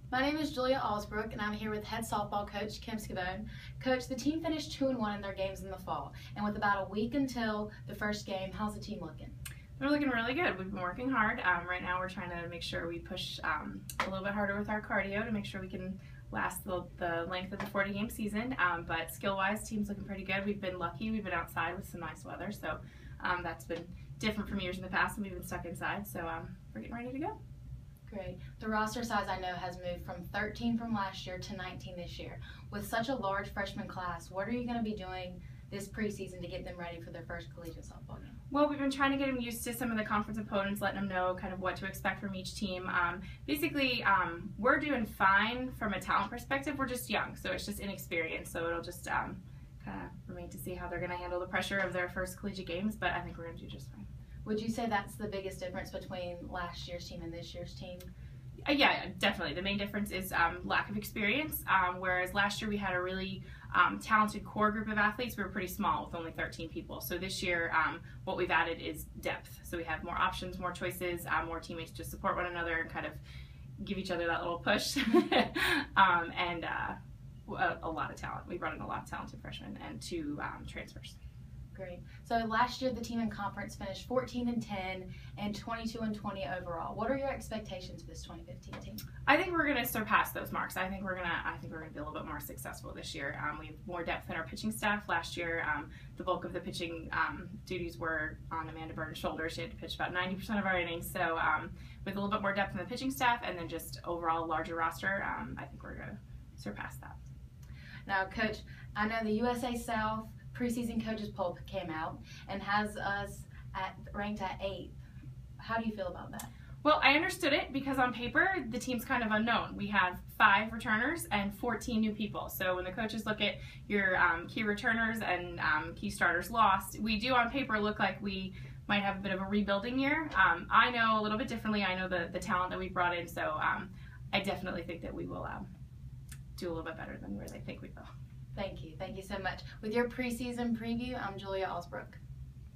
My name is Julia Allsbrook, and I'm here with head softball coach Kim Scavone. Coach, the team finished 2-1 in their games in the fall, and with about a week until the first game, how's the team looking? They're looking really good. We've been working hard. Right now we're trying to make sure we push a little bit harder with our cardio to make sure we can last the length of the 40-game season. But skill-wise, team's looking pretty good. We've been lucky. We've been outside with some nice weather, so that's been different from years in the past when we've been stuck inside. So we're getting ready to go. Great. The roster size I know has moved from 13 from last year to 19 this year. With such a large freshman class, what are you going to be doing this preseason to get them ready for their first collegiate softball game? Well, we've been trying to get them used to some of the conference opponents, letting them know kind of what to expect from each team. Basically, we're doing fine from a talent perspective. We're just young, so it's just inexperienced. So it'll just kind of remain to see how they're going to handle the pressure of their first collegiate games, but I think we're going to do just fine. Would you say that's the biggest difference between last year's team and this year's team? Yeah, definitely. The main difference is lack of experience, whereas last year we had a really talented core group of athletes. We were pretty small with only 13 people. So this year what we've added is depth. So we have more options, more choices, more teammates to support one another and kind of give each other that little push, and a lot of talent. We brought in a lot of talented freshmen and 2 transfers. Great. So last year the team in conference finished 14-10 and 22-20 overall. What are your expectations for this 2015 team? I think we're going to surpass those marks. I think we're going to be a little bit more successful this year. We have more depth in our pitching staff. Last year, the bulk of the pitching duties were on Amanda Burton's shoulders. She had to pitch about 90% of our innings. So with a little bit more depth in the pitching staff and then just overall larger roster, I think we're going to surpass that. Now, Coach, I know the USA South preseason coaches poll came out and has us ranked at 8th. How do you feel about that? Well, I understood it because on paper the team's kind of unknown. We have 5 returners and 14 new people. So when the coaches look at your key returners and key starters lost, we do on paper look like we might have a bit of a rebuilding year. I know a little bit differently. I know the talent that we brought in, so I definitely think that we will do a little bit better than where they think we will. Thank you. Thank you so much. With your preseason preview, I'm Julia Allsbrook.